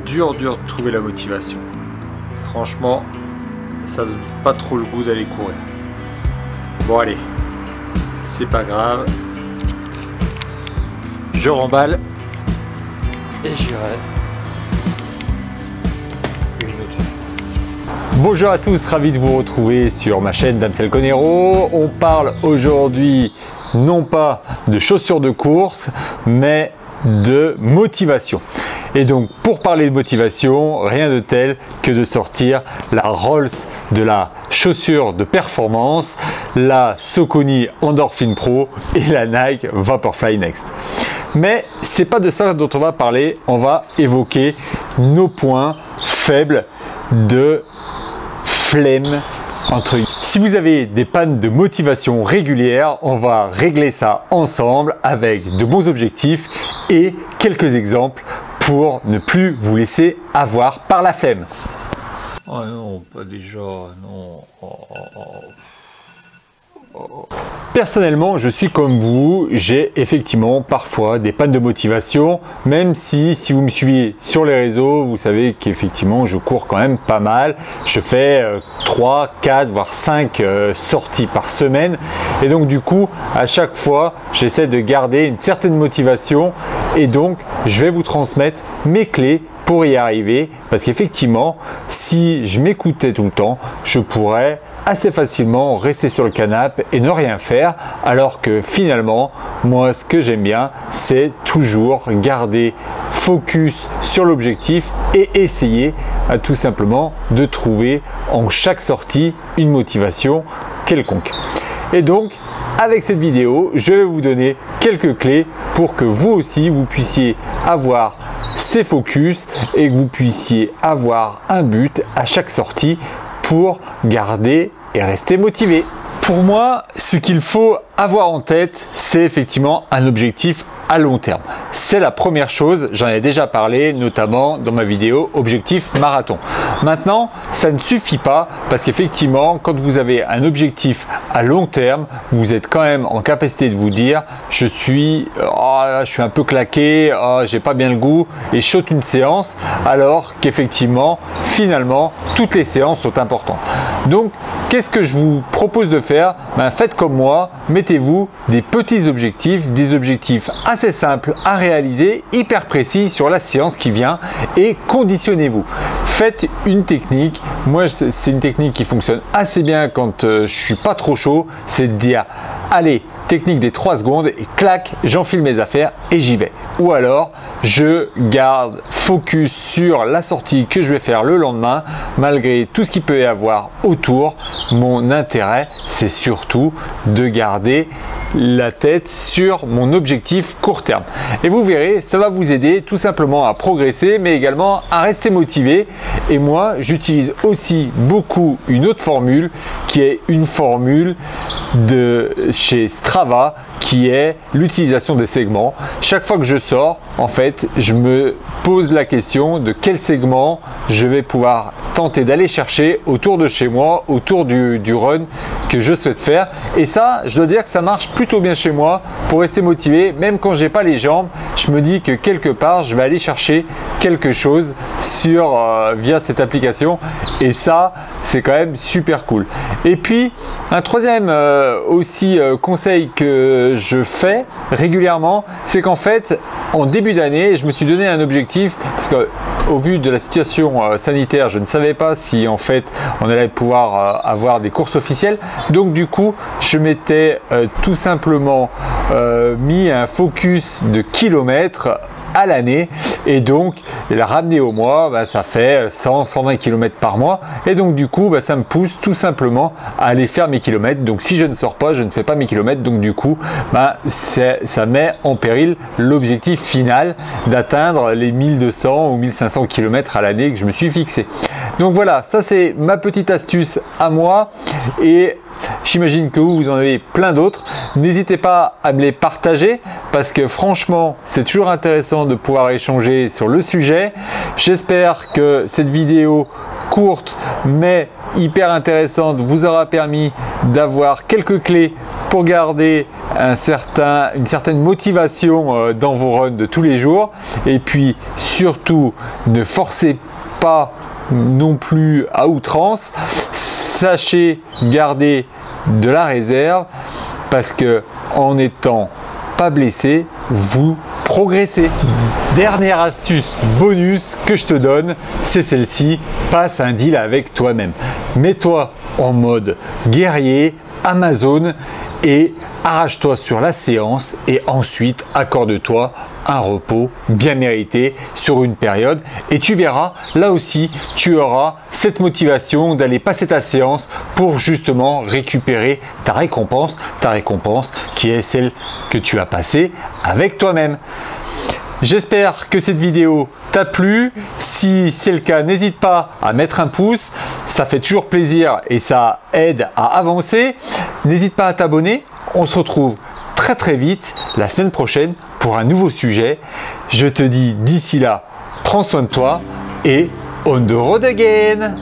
dur de trouver la motivation. Franchement, ça donne pas trop le goût d'aller courir. Bon allez, c'est pas grave. Je remballe et j'irai une autre fois. Bonjour à tous, ravi de vous retrouver sur ma chaîne Damsel Conero. On parle aujourd'hui non pas de chaussures de course, mais de motivation. Et donc pour parler de motivation, rien de tel que de sortir la Rolls de la chaussure de performance, la Saucony Endorphin Pro et la Nike Vaporfly Next. Mais c'est pas de ça dont on va parler, on va évoquer nos points faibles de flemme entre guillemets. Si vous avez des pannes de motivation régulières, on va régler ça ensemble avec de bons objectifs et quelques exemples pour ne plus vous laisser avoir par la flemme. Oh non, pas déjà, non. Personnellement, je suis comme vous, j'ai effectivement parfois des pannes de motivation, même si vous me suivez sur les réseaux, vous savez qu'effectivement je cours quand même pas mal. Je fais 3, 4, voire 5 sorties par semaine et donc du coup à chaque fois j'essaie de garder une certaine motivation et donc je vais vous transmettre mes clés pour y arriver, parce qu'effectivement si je m'écoutais tout le temps, je pourrais assez facilement rester sur le canapé et ne rien faire, alors que finalement moi ce que j'aime bien c'est toujours garder focus sur l'objectif et essayer tout simplement de trouver en chaque sortie une motivation quelconque. Et donc avec cette vidéo je vais vous donner quelques clés pour que vous aussi vous puissiez avoir ces focus et que vous puissiez avoir un but à chaque sortie pour garder et rester motivé. Pour moi, ce qu'il faut avoir en tête, c'est effectivement un objectif à long terme. C'est la première chose, j'en ai déjà parlé notamment dans ma vidéo objectif marathon. Maintenant, ça ne suffit pas parce qu'effectivement, quand vous avez un objectif à long terme, vous êtes quand même en capacité de vous dire je suis un peu claqué, j'ai pas bien le goût et je saute une séance, alors qu'effectivement, finalement, toutes les séances sont importantes. Donc, qu'est-ce que je vous propose de faire? Faites comme moi, mettez-vous des petits objectifs, des objectifs assez simples à réaliser, hyper précis sur la séance qui vient et conditionnez-vous. Faites une technique, moi c'est une technique qui fonctionne assez bien quand je suis pas trop chaud, c'est de dire allez, technique des 3 secondes et clac, j'enfile mes affaires et j'y vais. Ou alors, je garde focus sur la sortie que je vais faire le lendemain, malgré tout ce qu'il peut y avoir autour. Mon intérêt, c'est surtout de garder la tête sur mon objectif court terme. Et vous verrez, ça va vous aider tout simplement à progresser, mais également à rester motivé. Et moi, j'utilise aussi beaucoup une autre formule, qui est une formule de chez Strava, qui est l'utilisation des segments. Chaque fois que je sors, en fait, je me pose la question de quel segment je vais pouvoir tenter d'aller chercher autour de chez moi, autour du run que je souhaite faire. Et ça, je dois dire que ça marche plutôt bien chez moi pour rester motivé. Même quand j'ai pas les jambes, je me dis que quelque part, je vais aller chercher quelque chose via cette application. Et ça, c'est quand même super cool. Et puis, un troisième conseil que je fais régulièrement, c'est qu'en fait, en début d'année, je me suis donné un objectif parce que au vu de la situation sanitaire, je ne savais pas si en fait on allait pouvoir avoir des courses officielles. Donc du coup, je m'étais tout simplement mis un focus de kilomètres à l'année et donc la ramener au mois, ça fait 100-120 km par mois et donc du coup ça me pousse tout simplement à aller faire mes kilomètres. Donc si je ne sors pas, je ne fais pas mes kilomètres, donc du coup ça met en péril l'objectif final d'atteindre les 1200 ou 1500 km à l'année que je me suis fixé. Donc voilà, ça c'est ma petite astuce à moi et j'imagine que vous en avez plein d'autres. N'hésitez pas à me les partager parce que franchement, c'est toujours intéressant de pouvoir échanger sur le sujet. J'espère que cette vidéo courte mais hyper intéressante, vous aura permis d'avoir quelques clés pour garder une certaine motivation dans vos runs de tous les jours. Et puis surtout, ne forcez pas non plus à outrance. Sachez garder de la réserve parce que en n'étant pas blessé, vous progressez. Dernière astuce bonus que je te donne, c'est celle-ci, passe un deal avec toi-même. Mets-toi en mode guerrier, Amazon et arrache-toi sur la séance et ensuite accorde-toi un repos bien mérité sur une période et tu verras, là aussi tu auras cette motivation d'aller passer ta séance pour justement récupérer ta récompense qui est celle que tu as passée avec toi-même. J'espère que cette vidéo t'a plu. Si c'est le cas, n'hésite pas à mettre un pouce, ça fait toujours plaisir et ça aide à avancer. N'hésite pas à t'abonner. On se retrouve très vite la semaine prochaine pour un nouveau sujet. Je te dis d'ici là, prends soin de toi et on the road again.